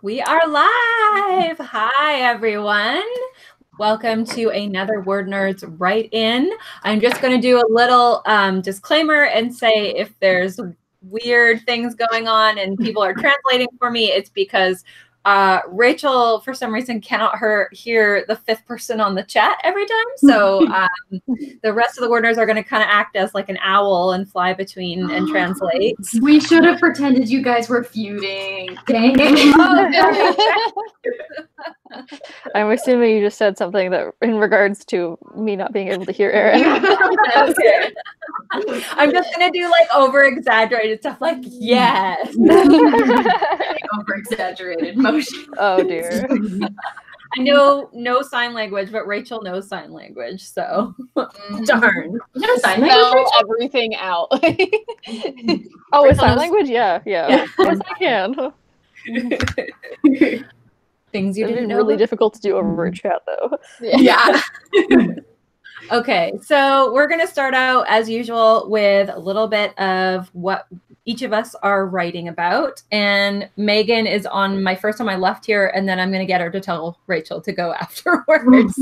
We are live. Hi, everyone. Welcome to another WordNerds Write-In. I'm just going to do a little disclaimer and say if there's weird things going on and people are translating for me, it's because Rachel, for some reason, cannot hear the fifth person on the chat every time. So the rest of the WordNerds are going to kind of act as like an owl and fly between and translate. We should have pretended you guys were feuding. Dang it. I'm assuming you just said something that in regards to me not being able to hear Erin. Okay. I'm just gonna do like over-exaggerated stuff like yes. Over-exaggerated motion. Oh dear. I know no sign language, but Rachel knows sign language, so darn. No sign Spell language. everything out. Oh, with sign language? Yeah. Yes, I can. Things you It'd didn't be know. really difficult to do over a chat, though. Yeah. Okay, so we're gonna start out as usual with a little bit of what each of us are writing about. And Megan is on my left here, and then I'm gonna get her to tell Rachel to go afterwards.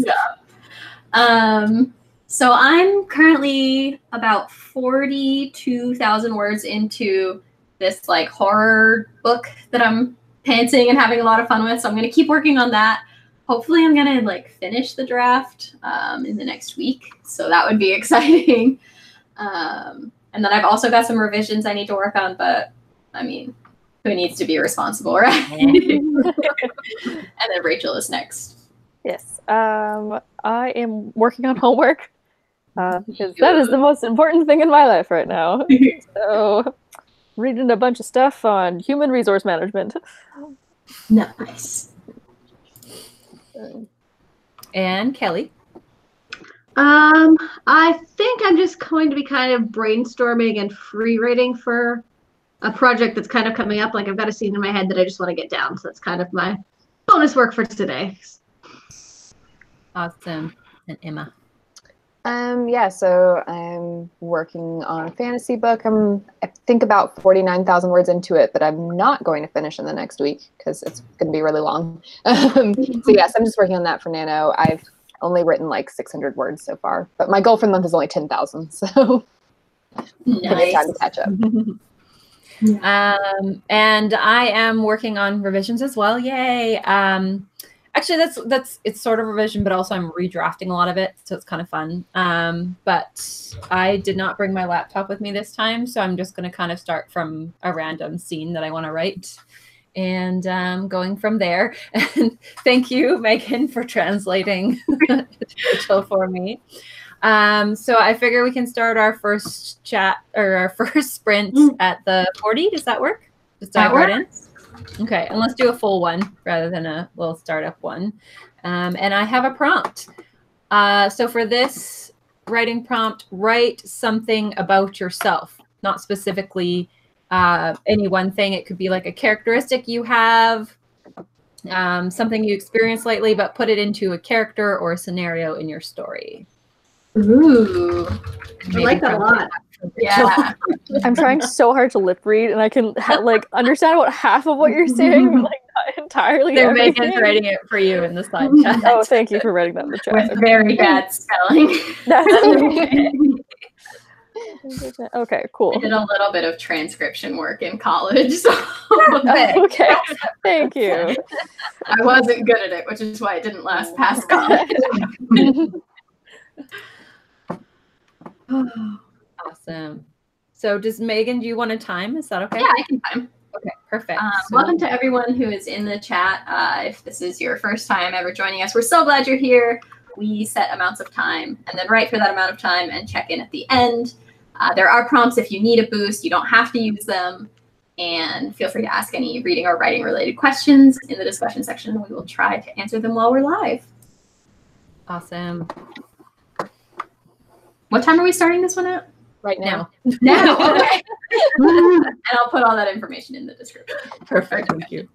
So I'm currently about 42,000 words into this like horror book that I'm pantsing and having a lot of fun with. So I'm gonna keep working on that. Hopefully I'm gonna like finish the draft in the next week. So that would be exciting. And then I've also got some revisions I need to work on, but I mean, who needs to be responsible, right? And then Rachel is next. Yes. I am working on homework because that is the most important thing in my life right now. So, reading a bunch of stuff on human resource management. Nice. And Kelly. I think I'm just going to be kind of brainstorming and free writing for a project that's kind of coming up. Like I've got a scene in my head that I just want to get down. So that's kind of my bonus work for today. Awesome. And Emma. Yeah, so I'm working on a fantasy book. I think about 49,000 words into it, but I'm not going to finish in the next week because it's going to be really long. So yes, I'm just working on that for Nano. I've only written like 600 words so far, but my goal for the month is only 10,000, so Nice. time to catch up. And I am working on revisions as well. Yay. Actually, it's sort of revision, but also I'm redrafting a lot of it, so it's kind of fun. But I did not bring my laptop with me this time, so I'm just going to kind of start from a random scene that I want to write and going from there. And thank you, Megan, for translating Rachel for me. So I figure we can start our first chat or our first sprint at the 40. Does that work? Just dive right in. Okay, and let's do a full one rather than a little startup one. And I have a prompt. So for this writing prompt, write something about yourself, not specifically any one thing. It could be like a characteristic you have, something you experienced lately, but put it into a character or a scenario in your story. Ooh. I like that a lot. Yeah. I'm trying so hard to lip read, and I can like understand about half of what you're saying, but like not entirely. So everything. Megan's writing it for you in the side chat. Oh, thank you for writing that in the chat. With very bad spelling. That's okay, cool. I did a little bit of transcription work in college, so Okay, thank you. I wasn't good at it, which is why it didn't last past college. Awesome. So does Megan, do you want a time? Is that okay? Yeah, I can time. Okay, perfect. Welcome to everyone who is in the chat. If this is your first time ever joining us, we're so glad you're here. We set amounts of time and then write for that amount of time and check in at the end. There are prompts if you need a boost. You don't have to use them. And feel free to ask any reading or writing related questions in the discussion section. We will try to answer them while we're live. Awesome. What time are we starting this one at? Right now. Now, okay. And I'll put all that information in the description. Perfect. Thank you.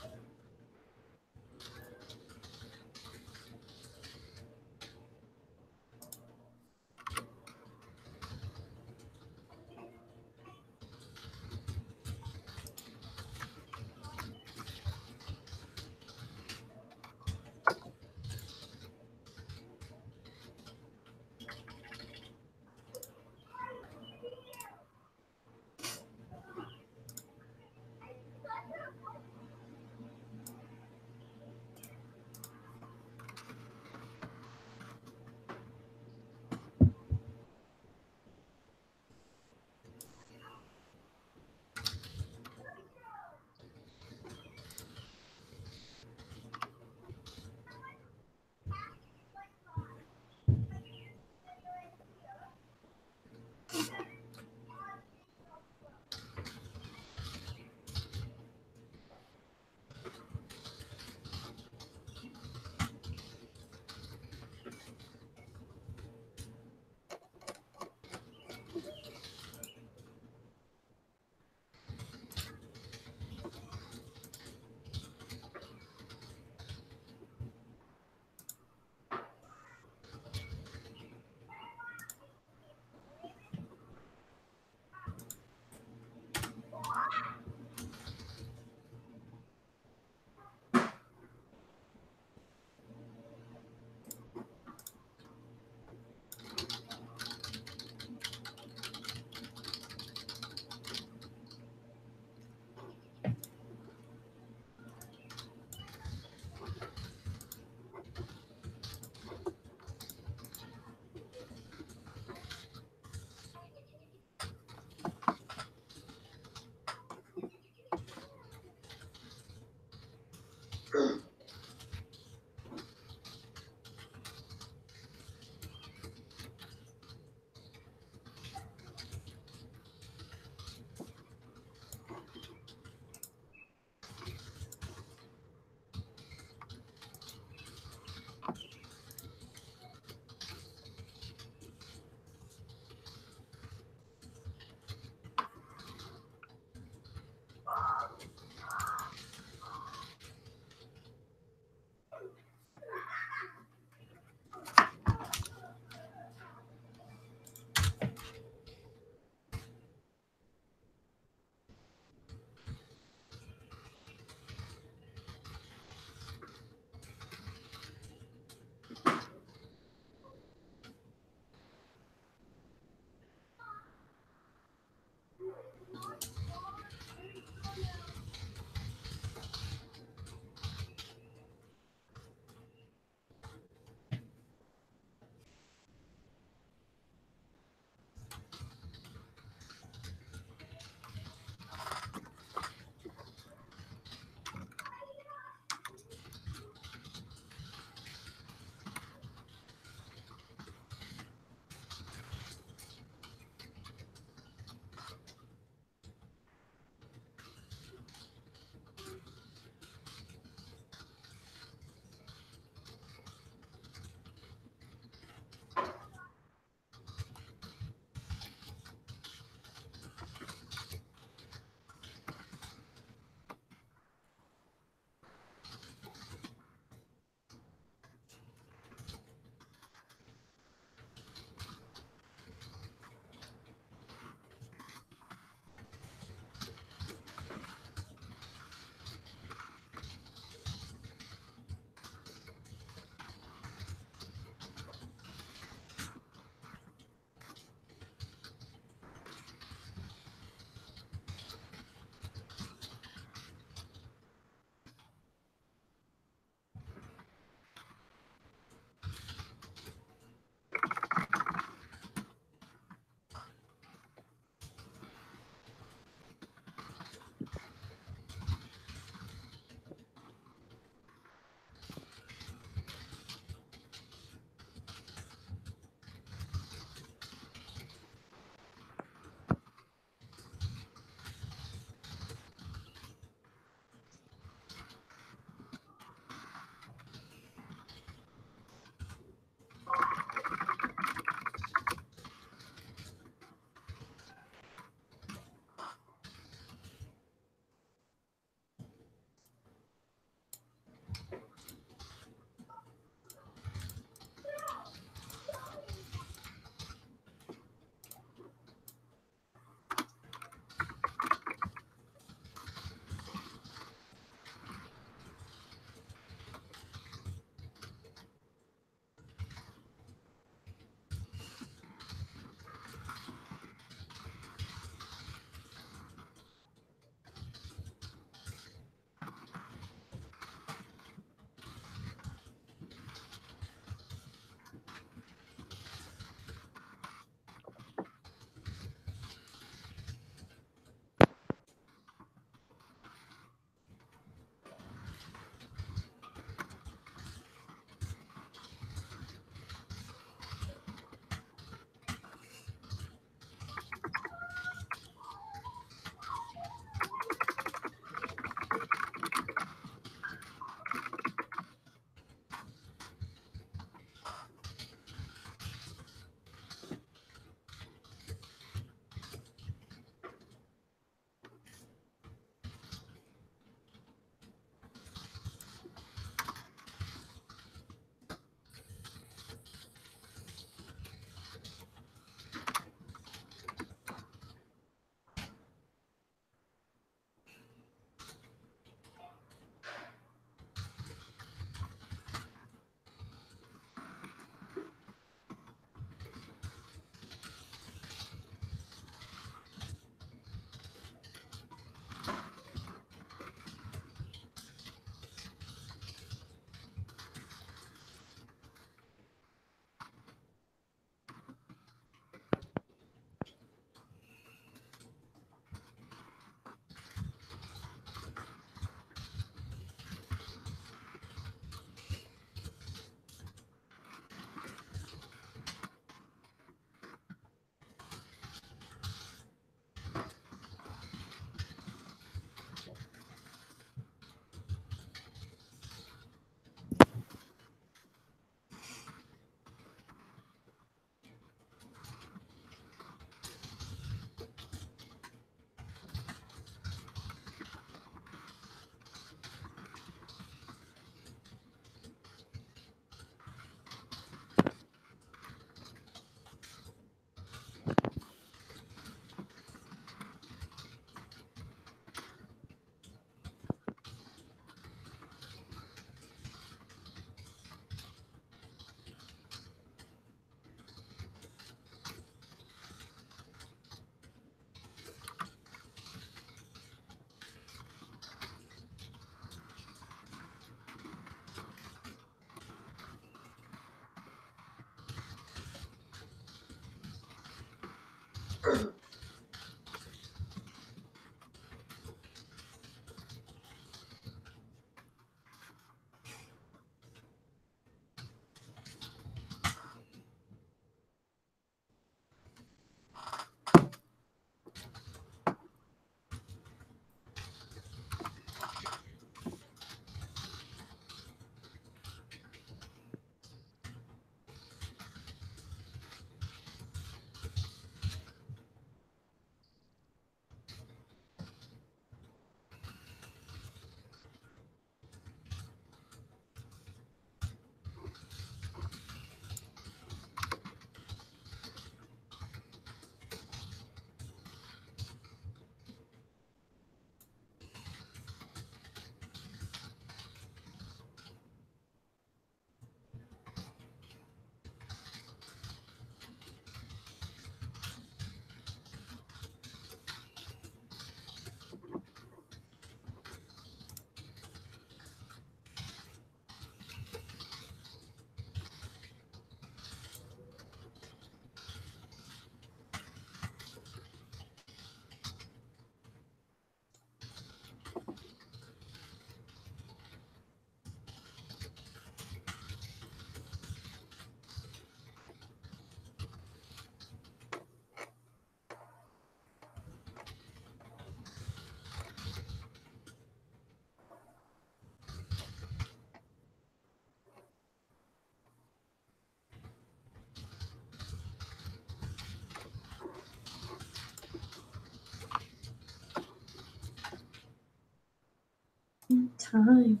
Time.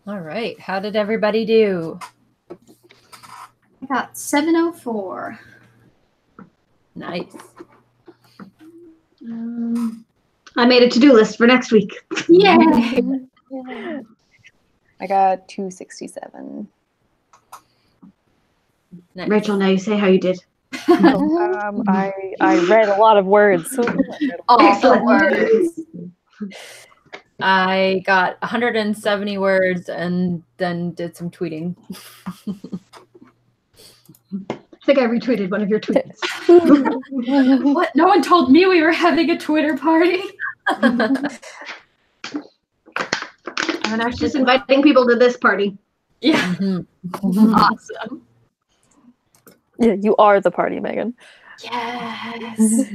All right. How did everybody do? I got 704. Nice. I made a to-do list for next week. Yay! I got 267. Nice. Rachel, now you say how you did. I read a lot of words. All the Excellent. words. I got 170 words and then did some tweeting. I think I retweeted one of your tweets. What? No one told me we were having a Twitter party. I'm actually just inviting people to this party. Yeah. Mhm. Awesome. Yeah, you are the party, Megan. Yes.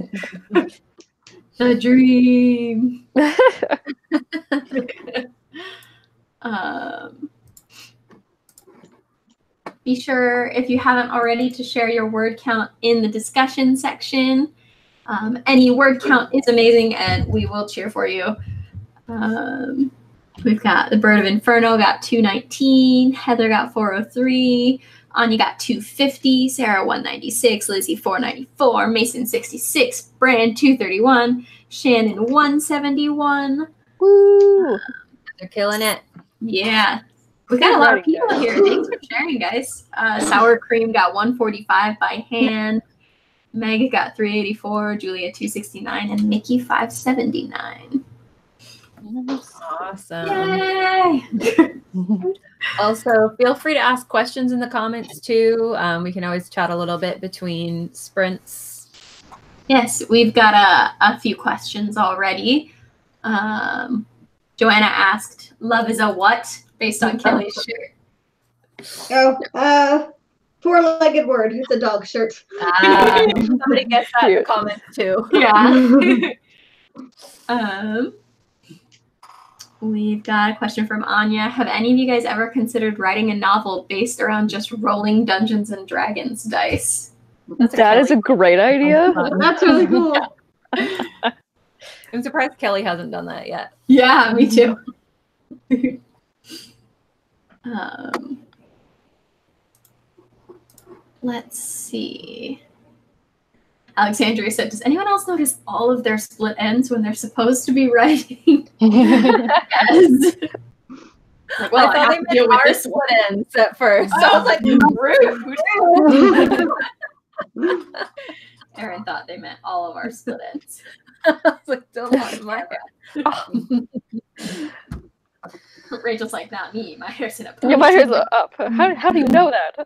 The dream. Be sure, if you haven't already, to share your word count in the discussion section. Any word count is amazing, and we will cheer for you. We've got the Bird of Inferno got 219, Heather got 403, Anya got 250, Sarah 196, Lizzie 494, Mason 66, Brand 231, Shannon 171. Woo! They're killing it. Yeah. We got a lot of people here. Thanks for sharing, guys. Sour Cream got 145 by hand. Meg got 384, Julia 269, and Mickey 579. Awesome. Yay! Also, feel free to ask questions in the comments too. We can always chat a little bit between sprints. Yes, we've got a few questions already. Joanna asked, "Love is a what?" based on Kelly's shirt. Oh, four-legged word. It's a dog shirt. Somebody gets that in the comments too. Yeah. We've got a question from Anya. Have any of you guys ever considered writing a novel based around just rolling Dungeons and Dragons dice? That is a great idea. That's really cool. I'm surprised Kelly hasn't done that yet. Yeah, me too. Let's see. Alexandria said, "Does anyone else notice all of their split ends when they're supposed to be writing?" Yes. Like, well, I thought they meant our split ends at first. So I was like, rude. Erin thought they meant all of our split ends. I was like, don't lie in my head. Rachel's like, not me. My hair's in a Yeah, my hair's up. How do you know that?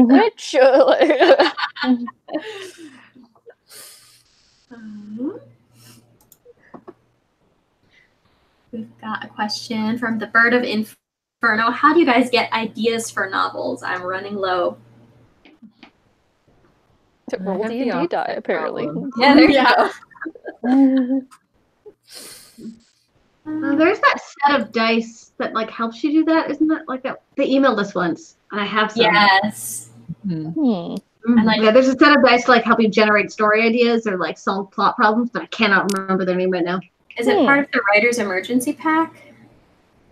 Rich. We've got a question from the Bird of Inferno. How do you guys get ideas for novels? I'm running low. To roll D&D die, apparently. Yeah, there you go. There's that set of dice that like helps you do that, isn't that like they emailed us once, and I have some. Yes. Hmm. And like, Yeah, there's a set of dice to like help you generate story ideas or like solve plot problems, but I cannot remember their name right now. is it part of the Writer's Emergency Pack?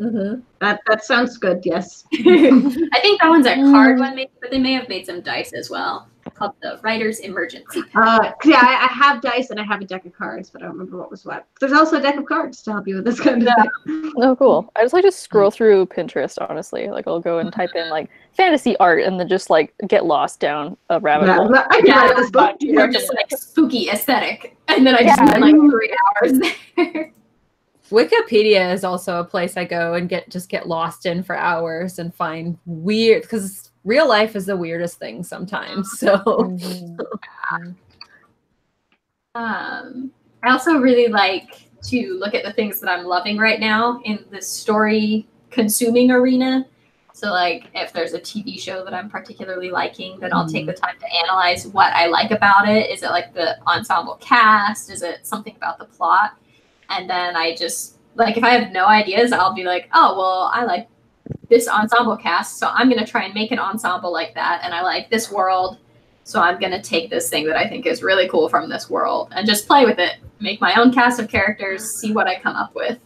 Mm-hmm. That sounds good. Yes. I think that one's a card one, maybe, but they may have made some dice as well, called the Writer's Emergency Pack. Yeah, I have dice and I have a deck of cards, but I don't remember what was what. There's also a deck of cards to help you with this kind of thing. Oh, cool. I just like to scroll through Pinterest, honestly. Like, I'll go and type in, like, fantasy art and then just, like, get lost down a rabbit hole. I can write this book. Or just like spooky aesthetic. And then I just spend like 3 hours there. Wikipedia is also a place I go and get lost in for hours and find weird, because real life is the weirdest thing sometimes. So I also really like to look at the things that I'm loving right now in the story consuming arena. So like if there's a TV show that I'm particularly liking, then I'll take the time to analyze what I like about it. Is it like the ensemble cast? Is it something about the plot? And then I just, like, if I have no ideas, I'll be like, oh, well, I like this ensemble cast, so I'm going to try and make an ensemble like that. And I like this world, so I'm going to take this thing that I think is really cool from this world and just play with it. Make my own cast of characters, see what I come up with.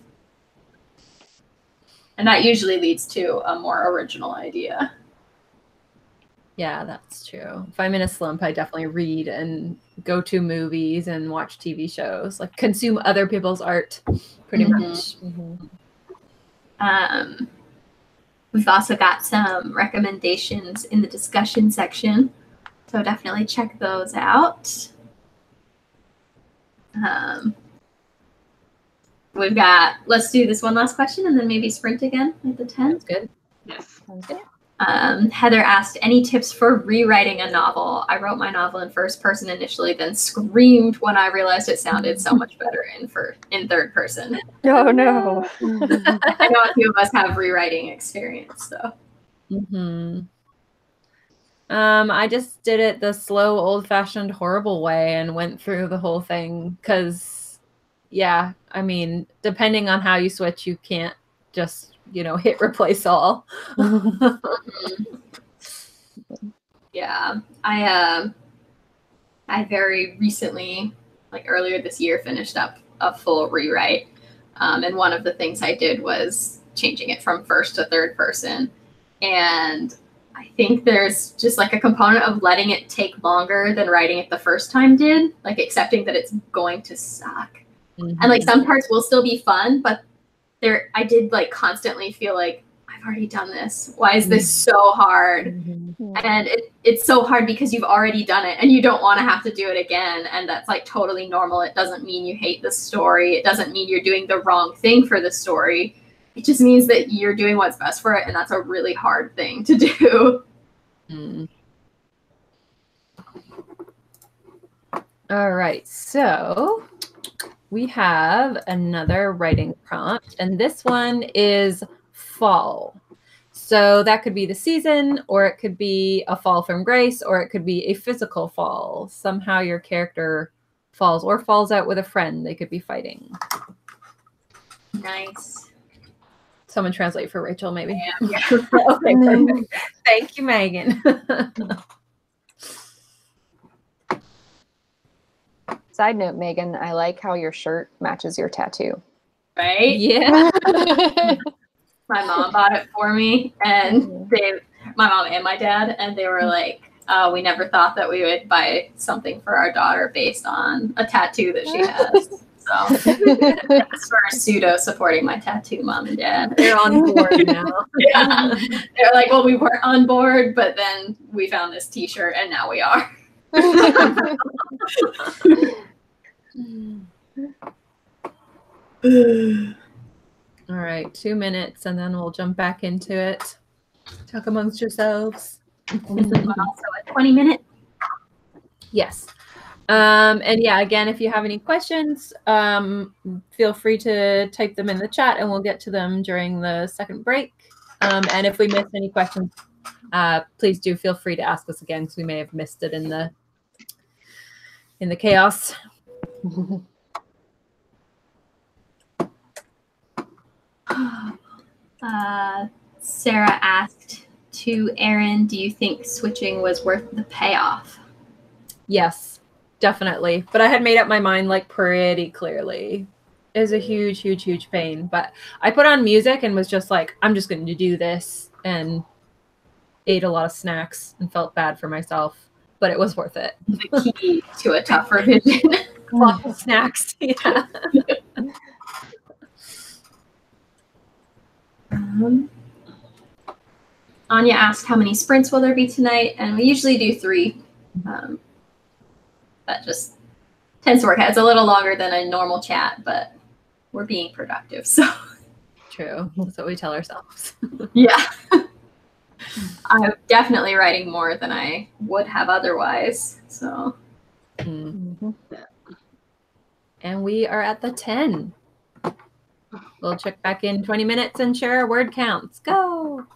And that usually leads to a more original idea. Yeah, that's true. If I'm in a slump, I definitely read and go to movies and watch TV shows, like consume other people's art pretty much. We've also got some recommendations in the discussion section, so definitely check those out. We've got, let's do this one last question and then maybe sprint again at the 10. That's good. Yes. Sounds good. Heather asked, any tips for rewriting a novel? I wrote my novel in first person initially, then screamed when I realized it sounded so much better in third person. Oh no. I know a few of us have rewriting experience, so. I just did it the slow, old-fashioned, horrible way and went through the whole thing because, yeah, I mean, depending on how you switch, you can't just, you know, hit replace all. Yeah, I very recently, like earlier this year, finished up a full rewrite. And one of the things I did was changing it from first to third person. And I think there's just like a component of letting it take longer than writing it the first time did, like accepting that it's going to suck. And like some parts will still be fun, but I did like constantly feel like, I've already done this. Why is this so hard? And it's so hard because you've already done it and you don't want to have to do it again. And that's like totally normal. It doesn't mean you hate the story. It doesn't mean you're doing the wrong thing for the story. It just means that you're doing what's best for it. And that's a really hard thing to do. All right. So we have another writing prompt, and this one is fall. So that could be the season, or it could be a fall from grace, or it could be a physical fall. Somehow your character falls or falls out with a friend. They could be fighting. Nice. Someone translate for Rachel, maybe. Yeah. Okay, perfect. Thank you, Megan. Side note, Megan, I like how your shirt matches your tattoo. Right? Yeah. My mom bought it for me, and my mom and my dad, and they were like, we never thought that we would buy something for our daughter based on a tattoo that she has. So that's for pseudo supporting my tattoo mom and dad. They're on board now. Yeah. They're like, well, we weren't on board, but then we found this t-shirt and now we are. All right, 2 minutes and then we'll jump back into it. Talk amongst yourselves. Also a 20-minute. Yes. And yeah, again, if you have any questions, feel free to type them in the chat and we'll get to them during the second break. And if we miss any questions, please do feel free to ask us again because we may have missed it in the chaos. Sarah asked to Erin, do you think switching was worth the payoff? Yes, definitely. But I had made up my mind like pretty clearly. It was a huge, huge, huge pain. But I put on music and was just like, I'm just going to do this, and ate a lot of snacks and felt bad for myself. But it was worth it. The key to a tough revision. Lots of snacks. Yeah. Anya asked how many sprints will there be tonight, and we usually do 3. That just tends to work out. It's a little longer than a normal chat, but we're being productive. So True. That's what we tell ourselves. yeah. I'm definitely writing more than I would have otherwise. So And we are at the 10. We'll check back in 20 minutes and share our word counts. Go.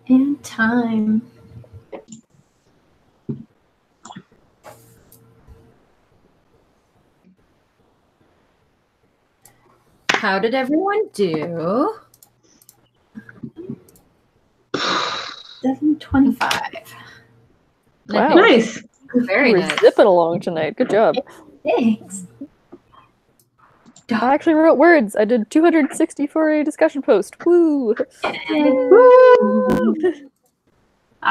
And time. How did everyone do? 7:25. Wow. Nice. Very We're nice. zipping along tonight. Good job. Thanks. I actually wrote words. I did 260 for a discussion post. Woo! I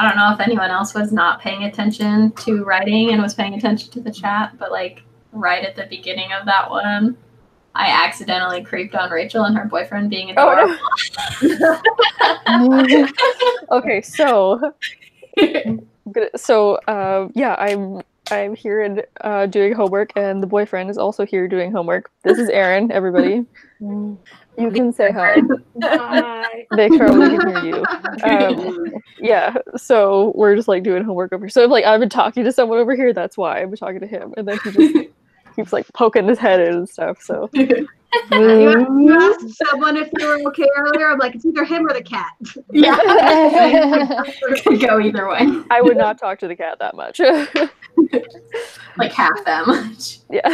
don't know if anyone else was not paying attention to writing and was paying attention to the chat, but like right at the beginning of that one, I accidentally creeped on Rachel and her boyfriend being adorable. Oh, no. Okay, so yeah, I'm here and doing homework, and the boyfriend is also here doing homework. This is Aaron, everybody. You can say hi. Hi. They probably can hear you. Yeah, so we're just like doing homework over here. So if like I've been talking to someone over here, that's why I've been talking to him, and then he just keeps like poking his head in and stuff. So You asked someone if they were okay earlier. I'm like, it's either him or the cat. Yeah. Could go either way. I would not talk to the cat that much. Like half that much. Yeah.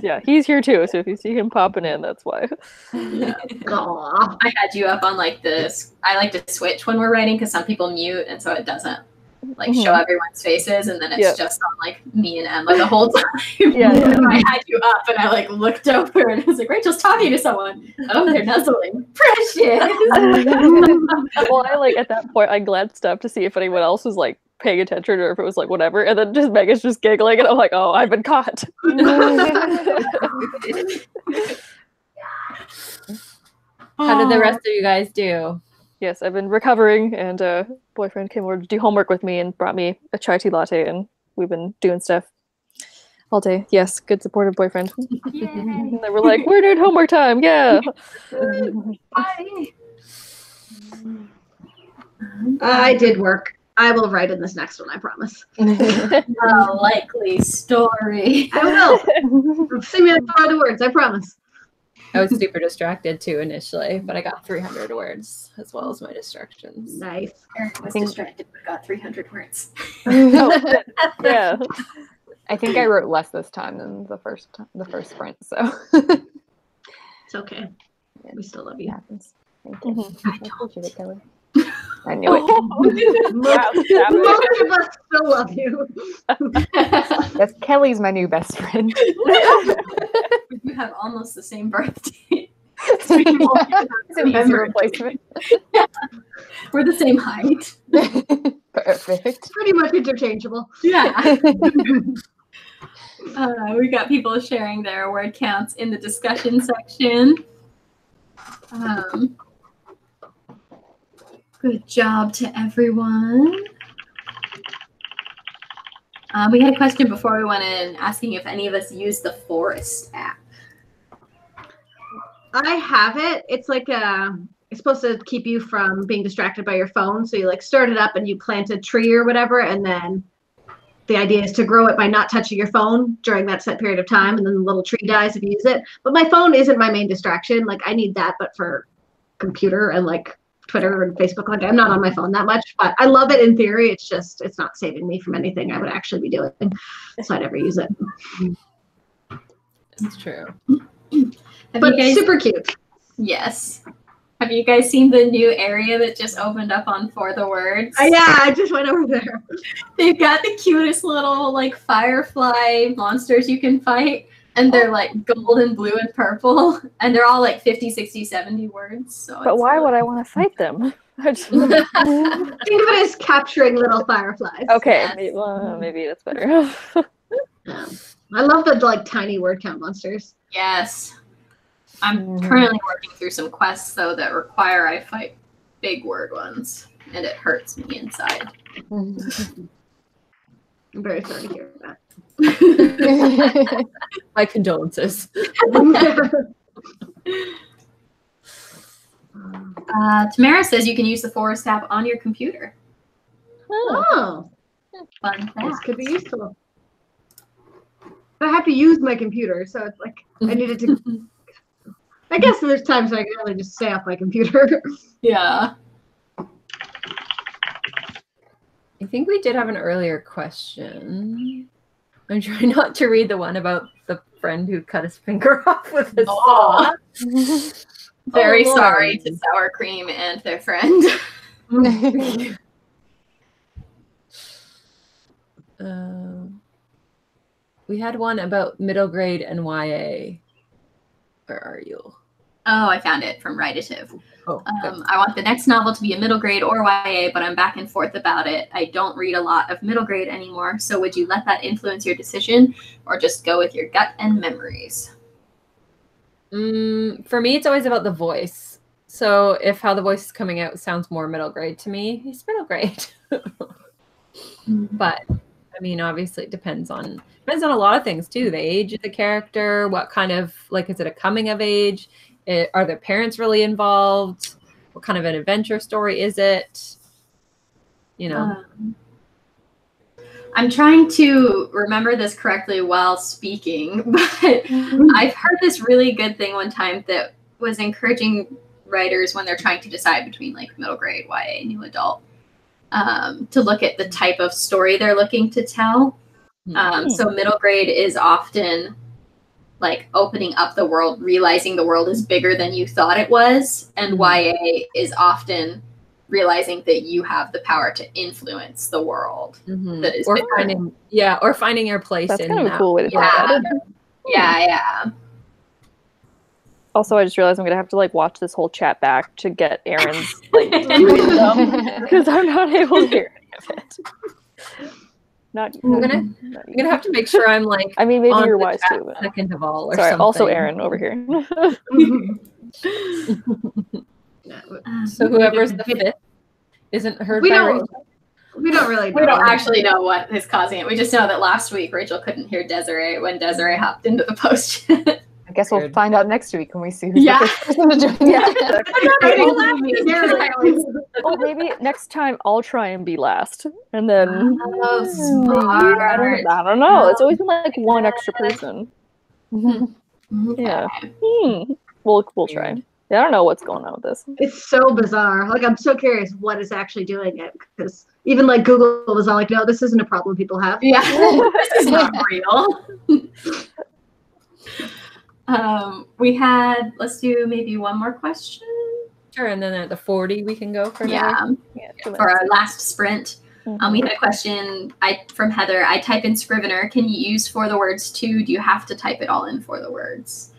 Yeah, he's here too, so if you see him popping in, that's why. Aw. I had you up on like this. I like to switch when we're writing because some people mute, and so it doesn't like show everyone's faces, and then it's just on like me and Emma the whole time. Yeah. I had you up, and I like looked over, and I was like, Rachel's talking to someone. Oh, they're nuzzling. Precious. Well, I like at that point I glanced up to see if anyone else was like paying attention or if it was like whatever, and then just Megan's just giggling, and I'm like, oh, I've been caught. How did the rest of you guys do? Yes, I've been recovering, and boyfriend came over to do homework with me and brought me a chai tea latte, and we've been doing stuff all day. Yes, good supportive boyfriend. And then we're like, we're doing homework time, yeah. I did work. I will write in this next one, I promise. A likely story. I will. Send me like 4 other words, I promise. I was super distracted too initially, but I got 300 words as well as my distractions. Nice. Eric was distracted but got 300 words. Oh, yeah. I think I wrote less this time than the first sprint, so It's okay. We still love it you. happens. Thank you. I Appreciate it, Kelly. I knew it. Most of us still love you. Yes, Kelly's my new best friend. We have almost the same birthday. It's an easy replacement. We're the same height. Perfect. Pretty much interchangeable. Yeah. We got people sharing their word counts in the discussion section. Good job to everyone. We had a question before we went in asking if any of us use the Forest app. I have it. It's like it's supposed to keep you from being distracted by your phone. So you like start it up and you plant a tree or whatever, and then the idea is to grow it by not touching your phone during that set period of time, and then the little tree dies if you use it. But my phone isn't my main distraction. Like I need that, but for computer and like Twitter and Facebook, like I'm not on my phone that much, but I love it in theory. It's just, it's not saving me from anything I would actually be doing. So I never use it. It's true. But super cute. Yes. Have you guys seen the new area that just opened up on For the Words? Yeah, I just went over there. They've got the cutest little like firefly monsters you can fight. And they're like gold and blue and purple. And they're all like 50, 60, 70 words. So But why would I want to fight them? Think of it as capturing little fireflies. Okay, Yes. maybe that's better. I love the like tiny word count monsters. Yes. I'm currently working through some quests though that require I fight big word ones. And it hurts me inside. I'm very sorry to hear that. My condolences. Tamara says you can use the Forest app on your computer. Oh, Fun this fact. could be useful. I have to use my computer, so it's like I needed to. I guess there's times I can really just stay off my computer. Yeah. I think we did have an earlier question. I'm trying not to read the one about the friend who cut his finger off with a saw. Very Oh, sorry Lord. to Sour Cream and their friend. We had one about middle grade and YA. Where are you? Oh, I found it from Writative. Oh, I want the next novel to be a middle grade or YA, but I'm back and forth about it. I don't read a lot of middle grade anymore, so would you let that influence your decision or just go with your gut and memories? For me, it's always about the voice. So if how the voice is coming out sounds more middle grade to me, it's middle grade. But I mean, obviously it depends on a lot of things too. The age of the character, what kind of, like, is it a coming of age? Are the parents really involved? What kind of an adventure story is it? You know? I'm trying to remember this correctly while speaking, but I've heard this really good thing one time that was encouraging writers when they're trying to decide between like middle grade, YA, new adult, to look at the type of story they're looking to tell. So middle grade is often like opening up the world, realizing the world is bigger than you thought it was, and YA is often realizing that you have the power to influence the world that is bigger. Or finding your place. That's in kind of that. a cool way to think about it. Yeah. Also, I just realized I'm gonna have to like watch this whole chat back to get Aaron's like because I'm not able to hear any of it. I'm gonna have to make sure I'm like. I mean, maybe on you're the wise chat too. But... Second of all, or sorry. something. Also, Aaron over here. So whoever's the fifth isn't heard We by don't. Rachel. We don't really know. We don't actually know what is causing it. We just know that last week Rachel couldn't hear Desiree when Desiree hopped into the post. I guess we'll find out next week when we see who's Yeah. the first person to join. Well, maybe next time I'll try and be last, and then smart. I don't know. It's always been like one extra person. Yeah. We'll try. Yeah, I don't know what's going on with this. It's so bizarre. Like, I'm so curious what is actually doing it, because even like Google was all like, no, this isn't a problem people have. Yeah, this is not real. We had, let's do maybe one more question. Sure, and then at the 40 we can go for For our last sprint. We had a question from Heather. I type in Scrivener. Can you use for the words too? Do you have to type it all in for the words?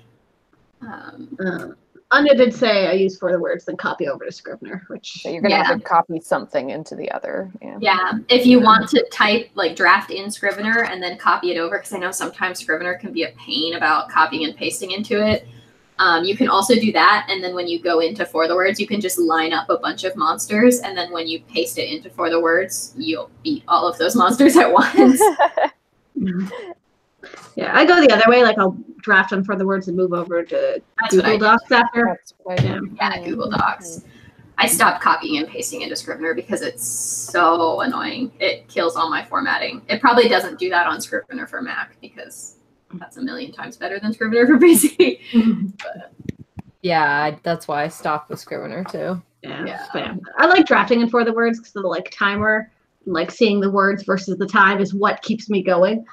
Anya did say I use for the words, then copy over to Scrivener, which So you're gonna have to copy something into the other. Yeah. If you want to type, like draft in Scrivener and then copy it over, because I know sometimes Scrivener can be a pain about copying and pasting into it. You can also do that, and then when you go into for the words, you can just line up a bunch of monsters, and then when you paste it into for the words, you'll beat all of those monsters at once. Yeah, I go the other way. Like, I'll draft them for the words and move over to Google Docs after. Yeah, Google Docs. I stopped copying and pasting into Scrivener because it's so annoying. It kills all my formatting. It probably doesn't do that on Scrivener for Mac because that's a million times better than Scrivener for PC. But, yeah, that's why I stopped with Scrivener too. Yeah. I like drafting in for the words because the like timer, like seeing the words versus the time is what keeps me going.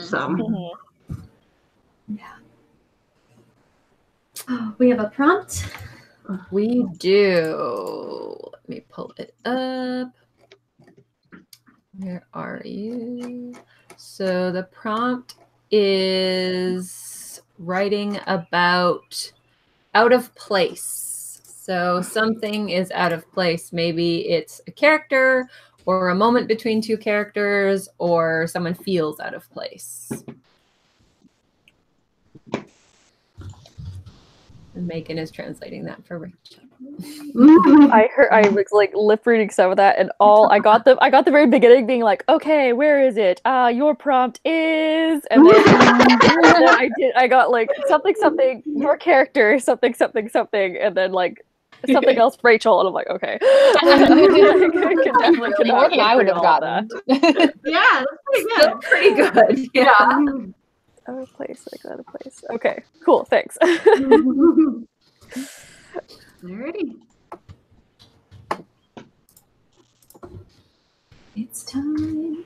So. We have a prompt. We do. Let me pull it up. Where are you? So the prompt is writing about out of place. So something is out of place. Maybe it's a character or a moment between two characters, or someone feels out of place. And Megan is translating that for Rachel. I was like lip reading some of that, and I got the very beginning being like, okay, where is it? Your prompt is, and then, I got like something your character something, and then like something else Rachel, and I'm like, okay. I would have gotten that. Yeah, that's pretty good. Yeah. Out of place, like out of place. Okay, cool. Thanks. Alrighty. It's time.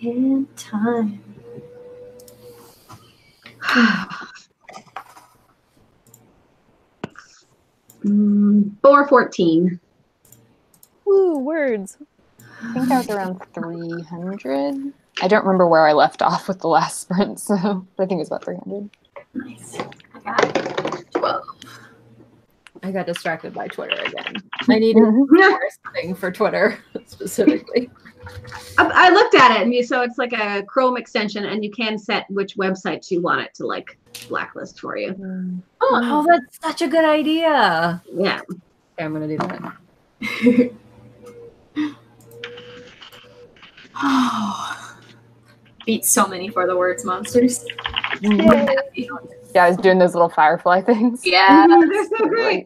In time. 414. Woo, words. I think I was around 300. I don't remember where I left off with the last sprint, so but I think it was about 300. Nice. I got 12. I got distracted by Twitter again. I needed something for Twitter specifically. I looked at it, and so it's like a Chrome extension, and you can set which websites you want it to like blacklist for you. Oh, that's such a good idea. Yeah. Okay, I'm gonna do that. Beat so many for the words monsters. Yeah, I was doing those little firefly things. Yeah. They're so great.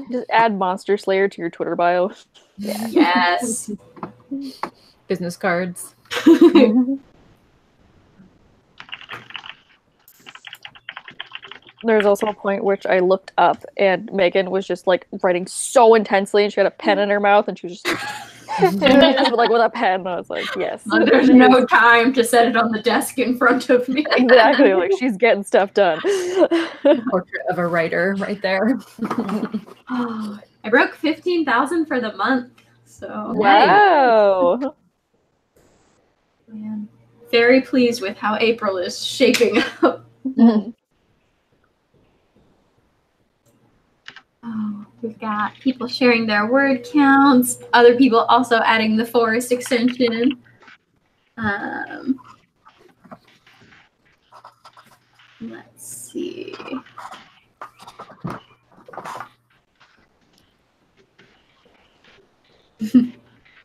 Just add Monster Slayer to your Twitter bio. Yeah. Yes. Business cards. There's also a point which I looked up and Megan was just like writing so intensely and she had a pen in her mouth and she was just like with a pen. And I was like, yes. There's no time to set it on the desk in front of me. Exactly. Like she's getting stuff done. Portrait of a writer right there. I broke 15,000 for the month. So Wow. man, very pleased with how April is shaping up. Oh. We've got people sharing their word counts, other people also adding the forest extension. Let's see.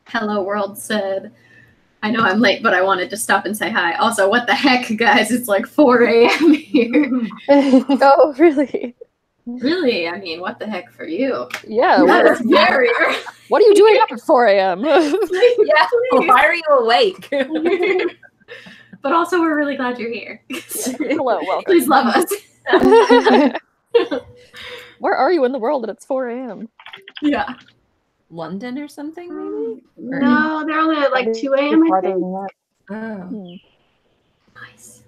Hello World said, I know I'm late, but I wanted to stop and say hi. Also, what the heck, guys? It's like 4 a.m. here. Oh, really? Really? I mean, what the heck for you? Yeah. That's very early. What are you doing up at 4 a.m.? Yeah. Why are you awake? But also, we're really glad you're here. Hello, welcome. Please love us. Where are you in the world that it's 4 a.m.? Yeah. London or something, maybe? No, they're only at like 2 a.m. I think. Oh. Nice.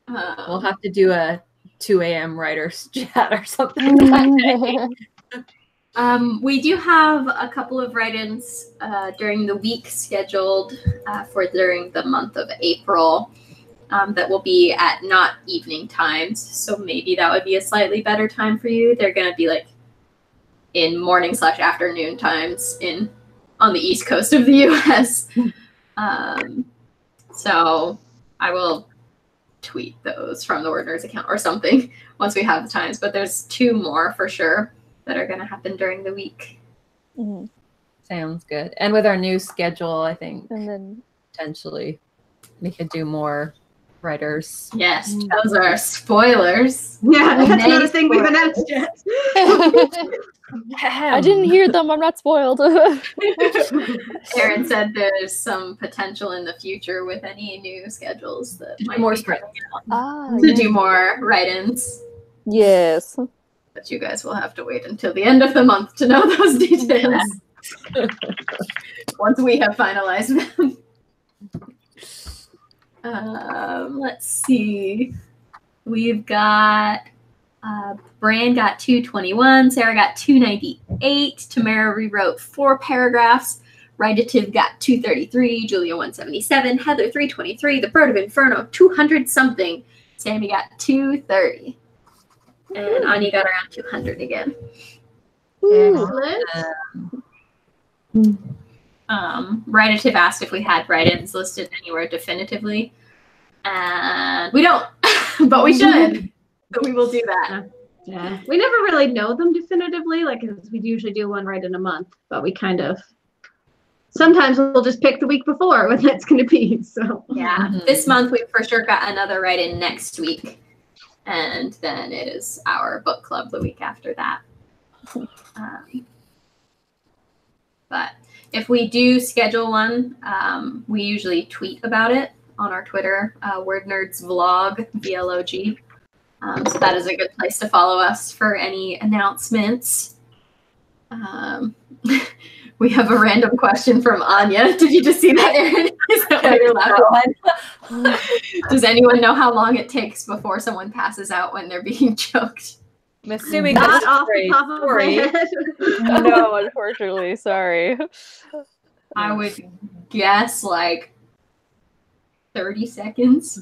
We'll have to do a 2 a.m. writers chat or something. We do have a couple of write-ins during the week scheduled for during the month of April that will be at not evening times. So maybe that would be a slightly better time for you. They're going to be like in morning/afternoon times on the East Coast of the U.S. So I will tweet those from the WordNerds account or something once we have the times. But there's 2 more for sure that are going to happen during the week. Mm-hmm. Sounds good. And with our new schedule, I think And then potentially we could do more writers. Yes, those are spoilers. Yeah, that's Many not a thing we've spoilers. announced yet. I didn't hear them. I'm not spoiled. Aaron said there's some potential in the future with any new schedules that might More be coming out yeah. to do more write-ins. Yes. But you guys will have to wait until the end of the month to know those details. Once we have finalized them. Let's see. We've got Bran got 221, Sarah got 298, Tamara rewrote 4 paragraphs, Ridative got 233, Julia 177, Heather 323, The Bird of Inferno 200 something, Sammy got 230, and Anya got around 200 again. Excellent. Ridative asked if we had write-ins listed anywhere definitively, and we don't, but we should. So we will do that. Yeah, we never really know them definitively, like, 'cause we usually do one right in a month, but we kind of, sometimes we'll just pick the week before when that's going to be, so. Yeah, this month we for sure got another write-in next week, and then it is our book club the week after that. But if we do schedule one, we usually tweet about it on our Twitter, WordNerds vlog, VLOG. So that is a good place to follow us for any announcements. We have a random question from Anya. Did you just see that, Erin? Is that why you're laughing? Does anyone know how long it takes before someone passes out when they're being choked? I'm assuming Not that's off the top of my head. No, unfortunately. Sorry. I would guess like 30 seconds.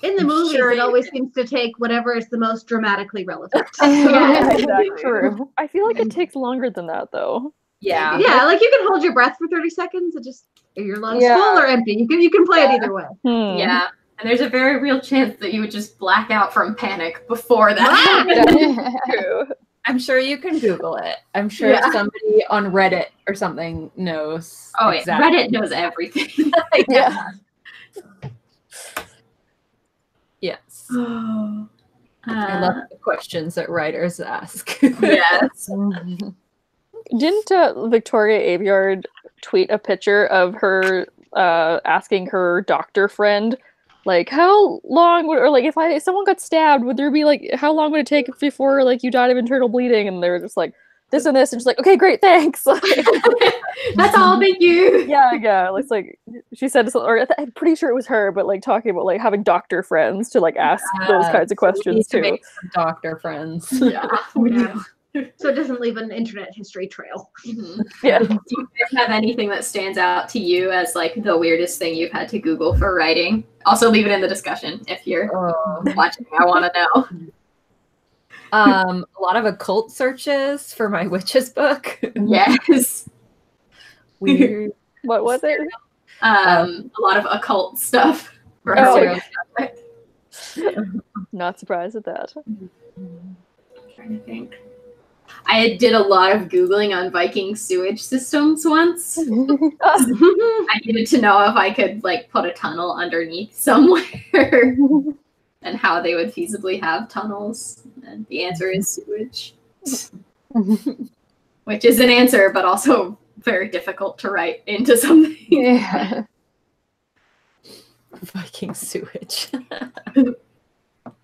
In the movies, Sure it you always seems to take whatever is the most dramatically relevant. Yeah, exactly. True. I feel like it takes longer than that, though. Yeah. Yeah, like you can hold your breath for 30 seconds. It just, are your lungs Yeah. full or empty? You can play it either way. Yeah. And there's a very real chance that you would just black out from panic before that happens. True. I'm sure you can Google it. I'm sure Yeah. somebody on Reddit or something knows. Oh, yeah. exactly. Reddit knows everything. Yeah. Yes. I love the questions that writers ask. Yes. Didn't Victoria Aveyard tweet a picture of her asking her doctor friend, like, how long would, or like, if someone got stabbed, would there be like, how long would it take before like you died of internal bleeding? And they were just like, this and this, and she's like, okay, great, thanks. That's all. Thank you. Yeah. It's like she said, or I'm pretty sure it was her, but like talking about like having doctor friends to like ask those kinds of questions to too. make some doctor friends. Yeah. Yeah. So it doesn't leave an internet history trail. Mhm. Yeah. Do you guys have anything that stands out to you as like the weirdest thing you've had to Google for writing? Also leave it in the discussion if you're watching. I want to know. A lot of occult searches for my witches book. Yes. Weird. What was it? A lot of occult stuff. For Oh, her yeah. project. Not surprised at that. I'm trying to think. I did a lot of Googling on Viking sewage systems once. I needed to know if I could like put a tunnel underneath somewhere and how they would feasibly have tunnels. And the answer is sewage. Which is an answer, but also very difficult to write into something. Yeah. Viking sewage.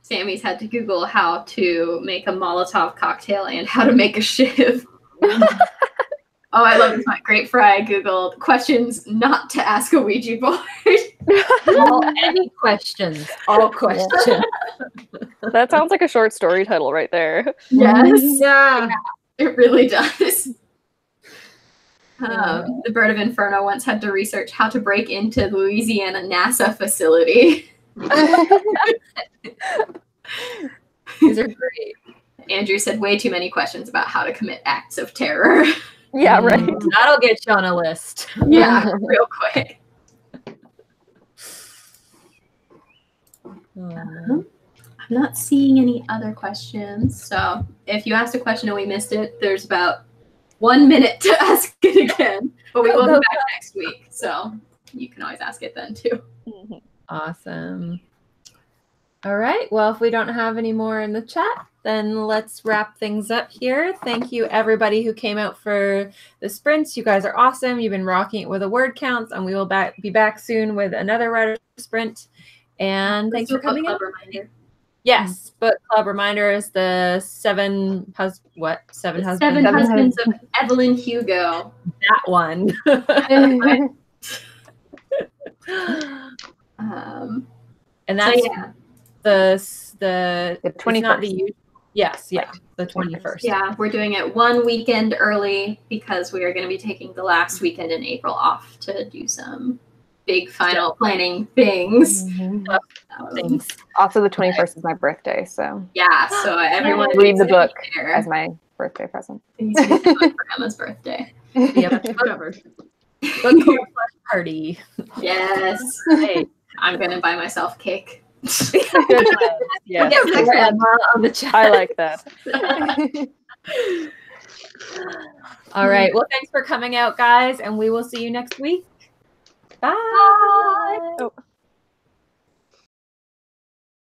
Sammy's had to Google how to make a Molotov cocktail and how to make a shiv. Oh, I love this one. Great Fry Googled questions not to ask a Ouija board. Any questions? All questions. That sounds like a short story title right there. Yes, Yeah. it really does. The Bird of Inferno once had to research how to break into the Louisiana NASA facility. These are great. Andrew said way too many questions about how to commit acts of terror. Yeah, right. That'll get you on a list. Yeah, real quick. I'm not seeing any other questions. So if you asked a question and we missed it, there's about 1 minute to ask it again. But we will be back next week. So you can always ask it then too. Awesome. All right. Well, if we don't have any more in the chat, then let's wrap things up here. Thank you, everybody who came out for the sprints. You guys are awesome. You've been rocking it with the word counts, and we will be back soon with another writer sprint. And thanks for coming out. Reminder. Yes, book club reminder is the seven husbands. Seven Husbands of Evelyn Hugo. That one. And that's so yeah. the 21st. Yes, yeah, the 21st. Yeah, we're doing it 1 weekend early because we are going to be taking the last weekend in April off to do some big final planning things. Things. Also, the 21st is my birthday, so Yeah, so everyone read the book there. as my birthday present. Needs to get the book for Emma's birthday. Yep. Covered. Book club party. Yes. Hey. I'm going to buy myself cake. Good plan. Yeah, On the chat. I like that. All right. Well, thanks for coming out, guys, and we will see you next week. Bye. Bye. Oh.